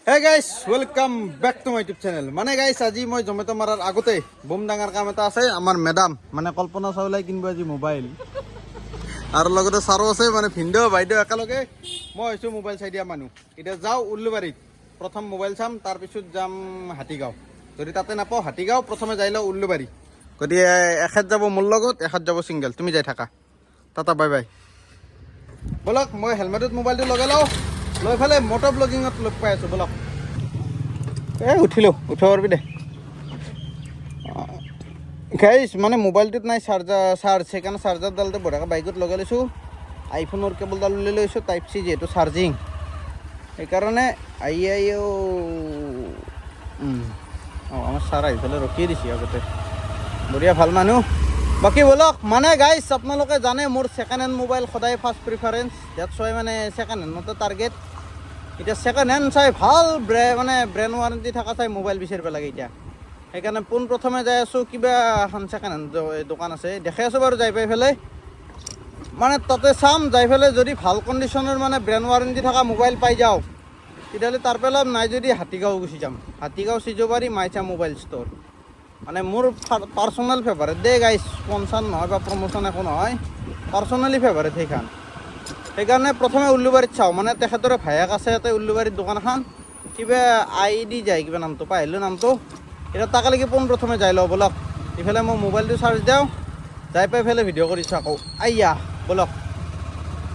হে গাইছ welcome back to my YouTube channel. মানে গাইছ আজি মই জমেটো মাৰাৰ আগতে বোম ডাঙৰ কাম এটা আছে। আমাৰ মেডাম মানে কল্পনা চাওলাই কিনিব আজি মোবাইল, আৰু লগতে ছাৰো আছে, মানে ভিনদেউ বাইদেউ একেলগে। মই হৈছোঁ মোবাইল চাই দিয়া মানুহ। এতিয়া যাওঁ উল্লুবাৰীত, প্ৰথম মোবাইল চাম, তাৰপিছত যাম হাতীগাঁও। যদি তাতে নাপাওঁ হাতীগাঁও, প্ৰথমে যাই লওঁ উল্লুবাৰী। গতিকে এখেত যাব মোৰ লগত, এখেত যাব ছিংগল। তুমি যাই থাকা, টাটা বাই বাই। বলক মই হেলমেটত মোবাইলটো লগাই লওঁ, লৈ পেলাই মটৰ ব্লগিঙত লগ পাই আছোঁ। বলক উঠিলোঁ, উঠিব পাৰিবি দে গাইছ। মানে মোবাইলটোত নাই চাৰ্জ, সেইকাৰণে চাৰ্জাৰডালটো বঢ়াকৈ বাইকত লগাই লৈছোঁ। আইফোনৰ কেবলডাল উলিয়াই লৈছোঁ, টাইপ চি যিহেতু চাৰ্জিং, সেইকাৰণে আমাৰ ছাৰ আহি পেলাই ৰখিয়ে দিছে আগতে। বঢ়িয়া ভাল মানুহ। বাকী বলক, মানে গাইছ আপোনালোকে জানে মোৰ ছেকেণ্ড হেণ্ড মোবাইল সদায় ফাৰ্ষ্ট প্ৰিফাৰেঞ্চ। ডেটছ ৱাই মানে ছেকেণ্ড হেণ্ডতে টাৰ্গেট। এতিয়া ছেকেণ্ড হেণ্ড চাই ভাল মানে ব্ৰেণ্ড ৱাৰেণ্টি থকা চাই মোবাইল বিচাৰিব লাগে এতিয়া। সেইকাৰণে পোনপ্ৰথমে যাই আছোঁ, কিবা এখন ছেকেণ্ড হেণ্ড দোকান আছে, দেখাই আছোঁ বাৰু যাই পাই পেলাই। মানে তাতে চাম, যাই পেলাই যদি ভাল কণ্ডিশ্যনৰ মানে ব্ৰেণ্ড ৱাৰেণ্টি থকা মোবাইল পাই যাওঁ, তেতিয়াহ'লে তাৰ পেলাই নাই যদি হাতীগাঁও গুচি যাম। হাতীগাঁও চিজুবাৰী মাইচা মোবাইল ষ্ট'ৰ মানে মোৰ পাৰ্চনেল ফেভাৰেট দেই গাইছ। স্পনচাৰ নহয় বা প্ৰমোশ্যন একো নহয়, পাৰ্চনেলি ফেভাৰেট সেইখন। সেইকাৰণে প্ৰথমে উল্লুবাৰীত চাওঁ, মানে তেখেতৰে ভায়েক আছে ইয়াতে উল্লুবাৰীত দোকান এখন, কিবা আই ডি যায়, কিবা নামটো পাহৰিলোঁ নামটো। এতিয়া তাকেলৈকে পোনপ্ৰথমে যাই লওঁ বলক। ইফালে মই মোবাইলটো চাৰ্জ দিওঁ, যাই পাই পেলাই ভিডিঅ' কৰিছোঁ আকৌ। আইয়া বলক,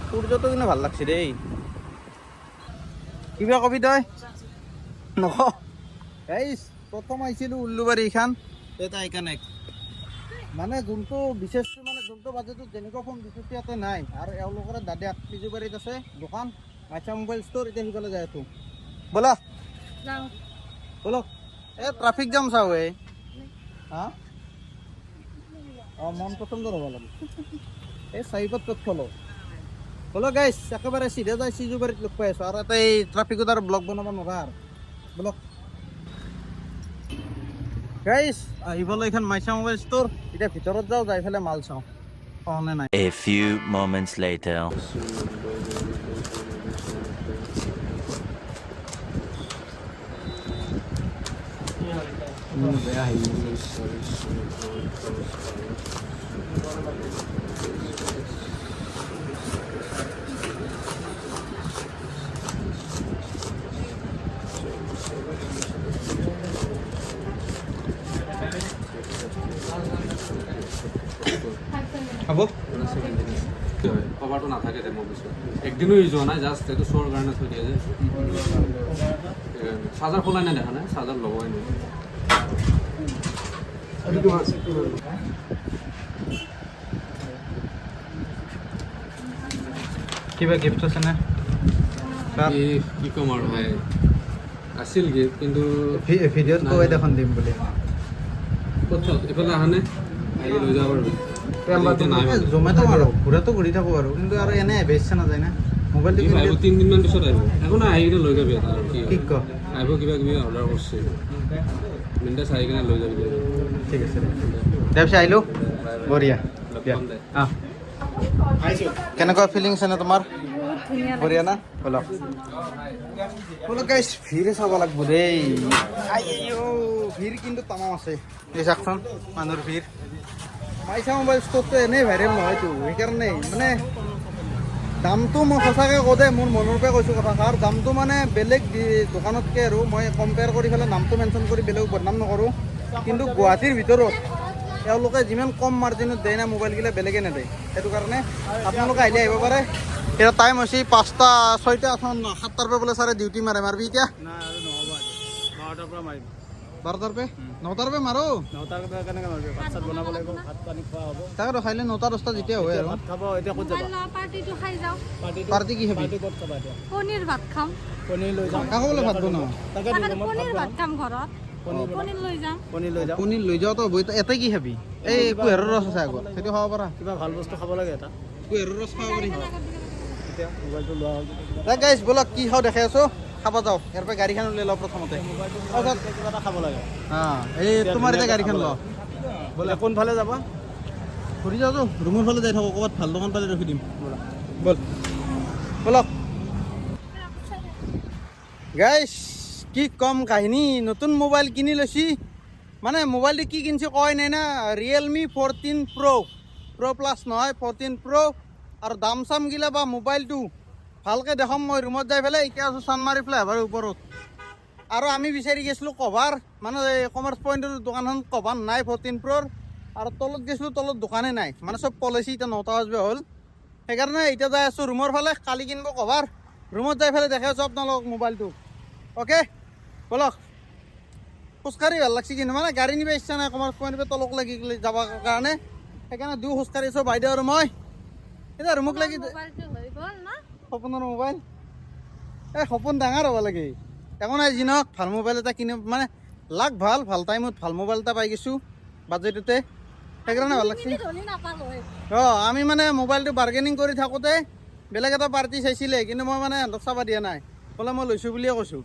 সূৰ্যটো কিন্তু ভাল লাগছে দেই। কিবা কবি তই নক গাইছ। প্ৰথম আহিছিলোঁ উল্লুবাৰী এইখন, এটা আইকানেক্ট মানে যোনটো বিশেষকৈ মানে যোনটো বাজেটত যেনেকুৱা ফোন দিছোঁ ইয়াতে নাই। আৰু এওঁলোকৰ দাদাক চিজুবাৰীত আছে দোকান, মাইচা মোবাইল ষ্ট'ৰ। এতিয়া সিফালে যাই আছোঁ, ব'লা বলক। এই ট্ৰাফিক জাম চাওঁ হা মন পচন্দৰ হ'ব লাগে। এই চাৰিপাত ক'ত থলো বলক গাইছ, একেবাৰে চিধা যাই চিজুবাৰীত লগ পাই আছোঁ। আৰু এটা এই ট্ৰাফিকত আৰু ব্লগ বনাব নোৱাৰা আৰু বলক গাইছ। আহিবলৈ এইখন মাইচা মোবাইল ষ্ট'ৰ। এতিয়া ভিতৰত যাওঁ, যাই পেলাই মাল চাওঁ পাওঁনে নাই। A few moments later. খাব কভাৰটো নাথাকে দে, মই কৈছোঁ একদিনো ইউজ হোৱা নাই, জাষ্ট এইটো শ্ব'ৰ কাৰণে থৈ দিয়ে যে। চাৰ্জাৰ খোলাই নাই, দেখা নাই, চাৰ্জাৰ লগোৱাই নাই। কিবা গিফ্ট আছে নে? কি ক'ম আৰু ভাই, আছিল গিফ্ট কিন্তু ভিডিঅ'ত কৈ দেখোন দিম বুলি। ক'ত এইফালে অহা নাই, আহিলে লৈ যাব পাৰিবি। জমেটো আৰু ঘূৰাটো ঘূৰি থাকোঁ বাৰু, কিন্তু আৰু এনে বেচা নাযায় না মোবাইলটো। আহিব 3 দিনমান পিছত আহিব, একো নাই, আহি কিনে লৈ যাবি এটা। আৰু কি ক আহিব, কিবা কিবি অৰ্ডাৰ কৰিছে, মিনিটে চাই কিনে লৈ যাবি। ঠিক আছে তাৰপিছত আহিলোঁ। বঢ়িয়া কেনেকুৱা ফিলিংছ এনে তোমাৰ? বঢ়িয়া না? বলক বলক গাইছ, ভিৰে চাব লাগব দেই। ভিৰ কিন্তু তামাম আছে, এই চাওকচোন মানুহৰ ভিৰ। মাইচা মোবাইল ষ্ট'ৰটো এনেই ভাইৰেল নহয়তো, সেইকাৰণে মানে দামটো মই সঁচাকৈ কওঁ দেই, মোৰ মনৰ পৰা কৈছোঁ কথাষাৰ। দামটো মানে বেলেগ দোকানতকৈ আৰু মই কম্পেয়াৰ কৰি পেলাই নামটো মেনশ্যন কৰি বেলেগ বদনাম নকৰোঁ, কিন্তু গুৱাহাটীৰ ভিতৰত তেওঁলোকে যিমান কম মাৰ্জিনত দিয়ে না মোবাইলগিলা বেলেগে নেদে। সেইটো কাৰণে আপোনালোকে আহিলে আহিব পাৰে। এতিয়া টাইম হৈছে 5টা 6টা 7টাৰ পৰা বোলে ছাৰে ডিউটি মাৰিবি এতিয়া। নাই আৰু নহ'ব, 12টাৰ পৰা মাৰিম। 12টাৰ পৰা 9টাৰ পৰা মাৰো। 9টাৰ পৰা কেনেকৈ মাৰিবি? ভাত চাত বনাব লাগিব, ভাত পানী খোৱা হ'ব। তাকেতো খাইলে 9টা 10টা যেতিয়া হয় আৰু। ভাত খাব এতিয়া ক'ত যাবা? পাৰ্টিটো খাই যাওঁ। পাৰ্টি কি খাবি? পাৰ্টি ক'ত খাবা এতিয়া? পনীৰ ভাত খাম। পনীৰ লৈ যাম। কাকো বোলে ভাত বনাওঁ? তাকে পনীৰ ভাত খাম ঘৰত। পনীৰ লৈ যাম। পনীৰ লৈ যাম। পনীৰ লৈ যাওঁ তই এতে কি খাবি? এই কুঁহিয়াৰৰ ৰস আছে আগত, সেইটো খাব পাৰা। কিবা ভাল বস্তু খাব লাগে এটা। কুঁহিয়াৰৰ ৰস খাব পাৰি। এতিয়া মোবাইলটো লোৱা হ'ল। গাইছ বলক কি খাওঁ দেখাই আছোঁ, খাব যাওঁ। ইয়াৰ পৰা গাড়ীখন উলিয়াই লওঁ প্ৰথমতে। কিবা এটা খাব লাগে। এই তোমাৰ এতিয়া গাড়ীখন ল। বোলে কোনফালে যাবা? ঘূৰি যাওঁতো, ৰুমৰ ফালে যাই থাকোঁ, ক'ৰবাত ভাল দোকান পালে ৰখি দিম। বল বলক গাইছ, কি কম কাহিনী নতুন মোবাইল কিনি লৈছি মানে মোবাইলটো কি কিনছি কয় নাই না ৰিয়েলমি 14 প্ৰ' প্লাছ নহয় 14 প্ৰ' আৰু দাম চাম গিলা বা মোবাইলটো ভালকৈ দেখাম মই ৰুমত যাই পেলাই এতিয়া আছোঁ চানমাৰি ফ্লাইঅভাৰৰ ওপৰত আৰু আমি বিচাৰি গৈছিলোঁ কভাৰ মানে কমাৰ্চ পইণ্টৰ দোকানখন কভাৰ নাই 14 প্ৰ' আৰু তলত গৈছিলোঁ তলত দোকানেই নাই মানে চব পলাইছি এতিয়া 9টা বাজিব হ'ল সেইকাৰণে এতিয়া যাই আছোঁ ৰুমৰ ফালে কালি কিনিব কভাৰ ৰুমত যাই পেলাই দেখাই আছোঁ আপোনালোকক মোবাইলটো অ'কে বলক খোজকাঢ়ি ভাল লাগছে কিন্তু মানে গাড়ী নিব ইচ্ছা নাই কমাৰ্চ পইণ্টৰ তলক লাগি যাবৰ কাৰণে সেইকাৰণে দুয়ো খোজকাঢ়িছোঁ বাইদেউ আৰু মই এতিয়া ৰুমক লাগি মোবাইলটো হৈ গ'ল না সপোনৰ মোবাইল এই সপোন ডাঙৰ হ'ব লাগে একো নাই যি নহওক ভাল মোবাইল এটা কিনি মানে লাগ ভাল টাইমত ভাল মোবাইল এটা পাই গৈছোঁ বাজেটতে সেইকাৰণে ভাল লাগছে ধনী নাপালোঁ আমি মানে মোবাইলটো বাৰ্গেনিং কৰি থাকোঁতে বেলেগ এটা পাৰ্টি চাইছিলে কিন্তু মই মানে সিহঁতক চাব দিয়া নাই ক'লে মই লৈছোঁ বুলিয়ে কৈছোঁ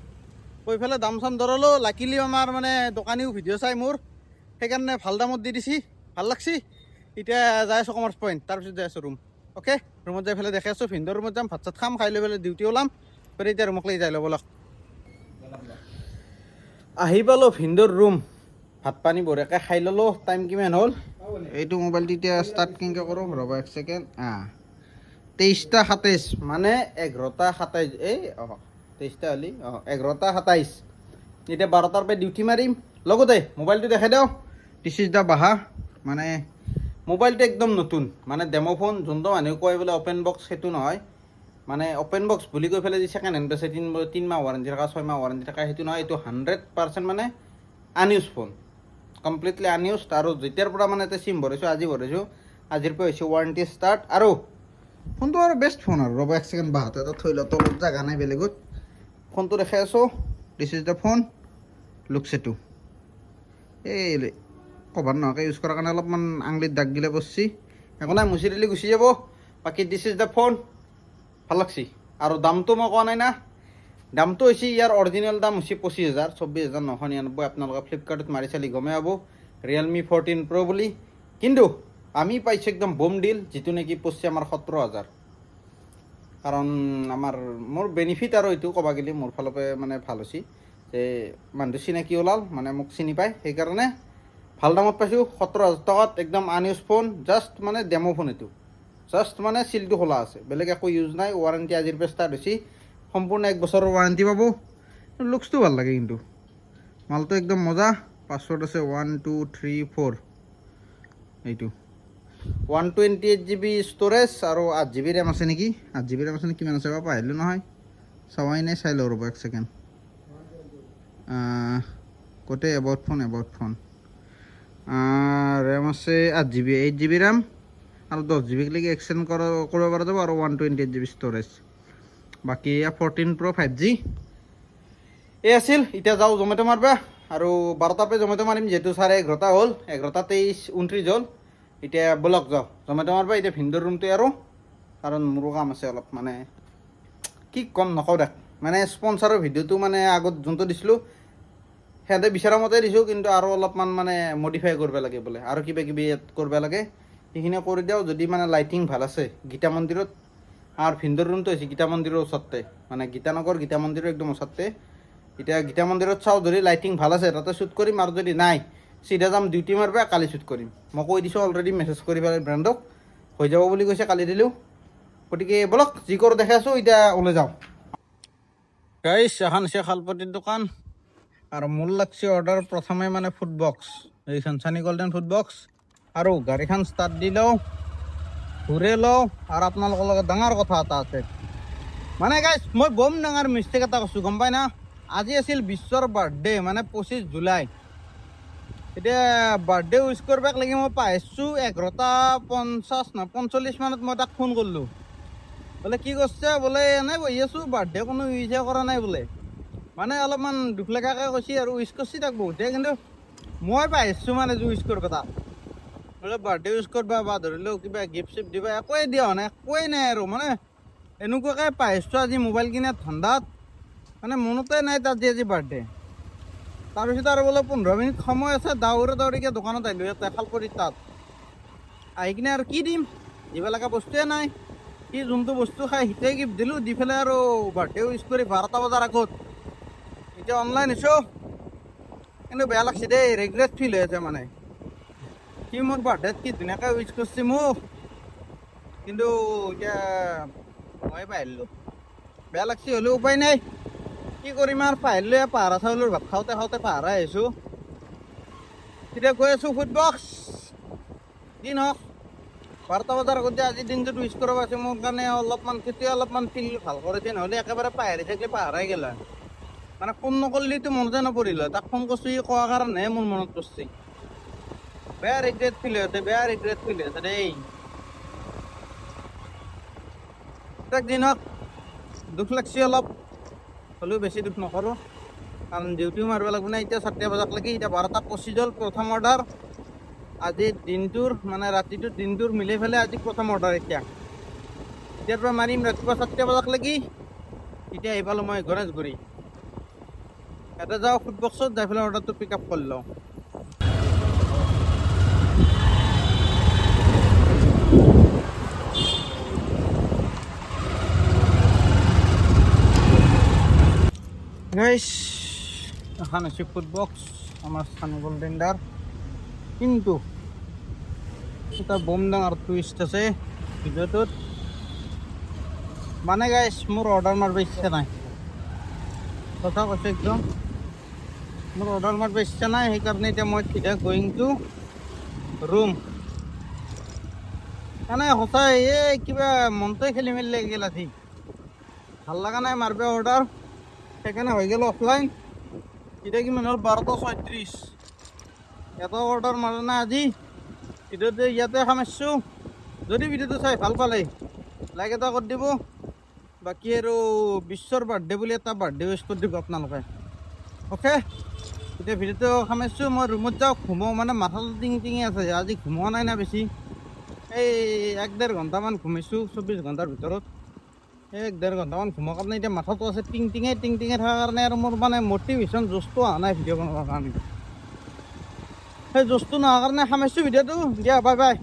কৈ পেলাই দাম চাম ধৰালোঁ লাকিলি আমাৰ মানে দোকানীও ভিডিঅ' চাই মোৰ সেইকাৰণে ভাল দামত দি দিছি ভাল লাগছি এতিয়া যাই আছোঁ কমাৰ্চ পইণ্ট তাৰপিছত যাই আছোঁ ৰুম অ'কে ৰুমত যাই পেলাই দেখাই আছোঁ ভিনদেউৰ ৰুমত যাম ভাত চাত খাম খাই লৈ পেলাই ডিউটি ওলাম পেলাই এতিয়া ৰুমক লৈ যাই ল'ব লগ আহি পালোঁ ভিনদেউৰ ৰুম ভাত পানী বঢ়িয়াকৈ খাই ল'লোঁ টাইম কিমান হ'ল এইটো মোবাইলটো এতিয়া ষ্টাৰ্ট কেনেকৈ কৰোঁ ৰ'ব এক ছেকেণ্ড 23টা 27 মানে 11টা 27 এই 23টা হ'লি 11টা 27 এতিয়া 12টাৰ পৰা ডিউটি মাৰিম লগতে মোবাইলটো দেখাই দিওঁ দিছ ইজ দ্য বাহা মানে মোবাইলটো একদম নতুন মানে ডেম' ফোন যোনটো মানুহে কয় বোলে অ'পেন বক্স সেইটো নহয় মানে অ'পেন বক্স বুলি কৈ পেলাই যে ছেকেণ্ড হেণ্ড বেছে 3 মাহ ৱাৰেণ্টি থকা 6 মাহ ৱাৰেণ্টি থকা সেইটো নহয় এইটো 100% মানে আনইউজ ফোন কমপ্লিটলি আনইউজ আৰু যেতিয়াৰ পৰা মানে এটা চিম ভৰাইছোঁ আজি ভৰাইছোঁ আজিৰ পৰা হৈছে ৱাৰেণ্টি ষ্টাৰ্ট আৰু ফোনটো আৰু বেষ্ট ফোন আৰু ৰ'ব এক ছেকেণ্ড বাহাতে এটা থৈ লওঁ তলত জেগা নাই বেলেগত ফোনটো দেখাই আছোঁ this is the phone looks এইটো এই কভাৰ নোহোৱাকৈ ইউজ কৰাৰ কাৰণে অলপমান আঙুলিত দাগ গিলা পৰছি একো নাই মুচি দিলে গুচি যাব বাকী দিছ ইজ দ্য ফোন ভাল লাগছি আৰু দামটো মই কোৱা নাই না দামটো হৈছে ইয়াৰ অৰিজিনেল দাম হৈছে 25,000 24,999 আপোনালোকে ফ্লিপকাৰ্টত মাৰি চালি গমেই পাব ৰিয়েলমি 14 প্ৰ' বুলি কিন্তু আমি পাইছোঁ একদম বম ডিল যিটো নেকি পৰছে আমাৰ 17,000 কাৰণ মোৰ বেনিফিট আৰু এইটো ক'ব গ'লে মোৰ ফালৰ পৰা মানে ভাল হৈছে যে মানুহটো চিনাকি ওলাল মানে মোক চিনি পায় সেইকাৰণে ভাল দামত পাইছোঁ 17,000 টকাত একদম আনইউজ ফোন জাষ্ট মানে ডেম' ফোন এইটো জাষ্ট মানে চিলটো খোলা আছে বেলেগ একো ইউজ নাই ৱাৰেণ্টি আজিৰ পৰা ষ্টাৰ্ট হৈছে সম্পূৰ্ণ 1 বছৰৰ ৱাৰেণ্টি পাব লুকছটো ভাল লাগে কিন্তু মালটো একদম মজা পাছৱৰ্ড আছে 1 2 3 4 এইটো 128GB ষ্ট'ৰেজ আৰু 8GB ৰেম আছে নেকি 8GB ৰেম আছে নেকি কিমান আছে বাৰু পাহৰিলোঁ নহয় চাৱাই নাই চাই লওঁ ৰ'ব এক ছেকেণ্ড গোটেই এবাউট ফোন ৰেম আছে 8GB 8GB ৰেম আৰু 10GB লৈকে এক্সটেণ্ড কৰিব পৰা যাব আৰু 128GB ষ্ট'ৰেজ বাকী 14 প্ৰ' 5G এই আছিল এতিয়া যাওঁ জমেট' মাৰিবা আৰু 12টাৰ পৰা জমেট' মাৰিম যিহেতু 11:30 হ'ল 11:23-29 হ'ল এতিয়া বলক যাওঁ জমেট' মাৰিবা এতিয়া ভিনদেউৰ ৰুমটোৱে আৰু কাৰণ মোৰো কাম আছে অলপ মানে কি কম নকওঁ দেখ মানে স্পনচাৰৰ ভিডিঅ'টো মানে আগত যোনটো দিছিলোঁ সিহঁতে বিচৰা মতে দিছোঁ কিন্তু আৰু অলপমান মানে মডিফাই কৰিব লাগে বোলে আৰু কিবা কিবি কৰিব লাগে সেইখিনি কৰি দিওঁ যদি মানে লাইটিং ভাল আছে গীতা মন্দিৰত আৰু ভিনদেউৰ ৰুমটো হৈছে গীতা মন্দিৰৰ ওচৰতে মানে গীতানগৰ গীতা মন্দিৰৰ একদম ওচৰতে এতিয়া গীতা মন্দিৰত চাওঁ যদি লাইটিং ভাল আছে তাতে শ্বুট কৰিম আৰু যদি নাই চিধা যাম ডিউটি মাৰিবা কালি শ্বুট কৰিম মই কৈ দিছোঁ অলৰেডি মেছেজ কৰি পেলাই ব্ৰেণ্ডক হৈ যাব বুলি কৈছে কালি দিলোঁ গতিকে বলক যি কৰোঁ দেখাই আছোঁ এতিয়া ওলাই যাওঁ গাইছ এখন আছে শালপতিৰ দোকান আৰু মোৰ লাগছে অৰ্ডাৰ প্ৰথমে মানে ফুড বক্স এইখন চানি গল্ডেন ফুড বক্স আৰু গাড়ীখন ষ্টাৰ্ট দি লওঁ ঘূৰে লওঁ আৰু আপোনালোকৰ লগত ডাঙৰ কথা এটা আছে মানে গাইছ মই বম ডাঙৰ মিষ্টেক এটা কৈছোঁ গম পাই না আজি আছিল বিশ্বৰ বাৰ্থডে মানে 25 জুলাই এতিয়া বাৰ্থডে উইচ কৰিব লাগি মই পাইছোঁ 11:50 মানত মই তাক ফোন কৰিলোঁ বোলে কি কৰিছে বোলে এনেই বহি আছোঁ বাৰ্থডে কোনো উইচে কৰা নাই বোলে মানে অলপমান দুখ লগাকৈ কৈছে আৰু উইচ কৰিছে তাক বহুতে কিন্তু মই পাইছোঁ মানে উইচ কৰিব তাক বোলে বাৰ্থডে উইচ কৰিবা বা ধৰি লওক কিবা গিফ্ট চিফ্ট দিবা একোৱেই দিয়া নাই একোৱেই নাই আৰু মানে এনেকুৱাকৈ পাইছোঁ আজি মোবাইল কিনাৰ ঠাণ্ডাত মানে মনতে নাই তাত আজি বাৰ্থডে তাৰপিছত আৰু বোলে 15 মিনিট সময় আছে দৌৰিকৈ দোকানত আহিলোঁ ইয়াতে শালপতিৰ তাত আহি কিনে আৰু কি দিম দিব লগা বস্তুৱে নাই সি যোনটো বস্তু খাই সিটোৱে গিফ্ট দিলোঁ দি পেলাই আৰু বাৰ্থডে উইচ কৰি 12টা বজাৰ আগত এতিয়া অনলাইন হৈছোঁ কিন্তু বেয়া লাগছে দেই, ৰিগ্ৰেট ফিল হৈ আছে মানে। সি মোৰ বাৰ্থডেত কি ধুনীয়াকৈ উইচ কৰিছে মোক, কিন্তু এতিয়া মই পাহৰিলোঁ। বেয়া লাগছে হ'লেও উপায় নাই, কি কৰিম আৰু পাহৰিলোঁ। পাহাৰা চাউলৰ ভাত খাওঁতে খাওঁতে পাহৰাই আহিছোঁ। এতিয়া গৈ আছোঁ ফুডবক্স। যি নহওক 12টা বজাৰ আগতে আজি দিনটোত উইচ কৰিব আছে মোৰ কাৰণে অলপমান, তেতিয়া অলপমান ফিল ভাল কৰি দিয়ে, নহ'লে একেবাৰে পাহৰি থাকিলে পাহৰাই গ'লা। মানে ফোন নকৰিলেতো মনতে নপৰিল, তাক ফোন কৰিছোঁ সি কোৱাৰ কাৰণেহে মোৰ মনত পৰিছে। বেয়া ৰিগ্ৰেট ফিল হৈ আছে, বেয়া ৰিগ্ৰেট ফিল হৈ আছে দেই। তাক দিনক দুখ লাগছে অলপ, হ'লেও বেছি দুখ নকৰোঁ, কাৰণ ডিউটিও মাৰিব লাগিব না। এতিয়া 4টা বজাত লাগি, এতিয়া 12টা 25 হ'ল প্ৰথম অৰ্ডাৰ। আজিৰ দিনটোৰ মানে ৰাতিটোৰ দিনটোৰ মিলাই পেলাই আজি প্ৰথম অৰ্ডাৰ। এতিয়াৰ পৰা মাৰিম ৰাতিপুৱা 4টা বজাত লাগি। এতিয়া আহি পালোঁ মই গণেশগুৰি। ইয়াতে যাওঁ ফুডবক্সত, যাই পেলাই অৰ্ডাৰটো পিক আপ কৰি লওঁ। গাইছ, এখন আছে ফুডবক্স আমাৰ স্থানীয় গোল্ডেন্ডাৰ, কিন্তু এটা বম ডাঙৰ টুইষ্ট আছে ভিডিঅ'টোত। মানে গাইছ মোৰ অৰ্ডাৰ মাৰিব ইচ্ছা নাই, কথা কৈছোঁ একদম। মোৰ অৰ্ডাৰ মাৰিব ইচ্ছা নাই, সেইকাৰণে এতিয়া মই চিধা গোয়িং টু ৰুম। মানে সঁচাই এই কিবা মনটোৱে খেলি মেলি লাগি গ'ল আজি, ভাল লগা নাই মাৰিব অৰ্ডাৰ, সেইকাৰণে হৈ গ'ল অফলাইন। এতিয়া কিমান হ'ল 12:36। এটা অৰ্ডাৰ মাৰা নাই আজি। ভিডিঅ'টো ইয়াতে সামৰিছোঁ। যদি ভিডিঅ'টো চাই ভাল পালে লাইক এটা কৰি দিব। বাকী আৰু বিশ্বৰ বাৰ্থডে বুলি এটা বাৰ্থডে উইচ কৰি দিব আপোনালোকে, অ'কে। এতিয়া ভিডিঅ'টো সামৰিছোঁ, মই ৰুমত যাওঁ ঘুমাওঁ, মানে মাথাটো টিঙি আছে। আজি ঘুমোৱা নাই না বেছি, এই 1-1.5 ঘণ্টামান ঘুমাইছোঁ 24 ঘণ্টাৰ ভিতৰত। 1-1.5 ঘণ্টামান ঘুমোৱাৰ কাৰণে এতিয়া মাথাটো আছে টিং থকাৰ কাৰণে আৰু মোৰ মানে মটিভেশ্যন জোচটো অহা নাই ভিডিঅ' বনাবৰ কাৰণে। সেই জোচটো নোহোৱাৰ কাৰণে সামৰিছোঁ ভিডিঅ'টো। দিয়া বাই বাই।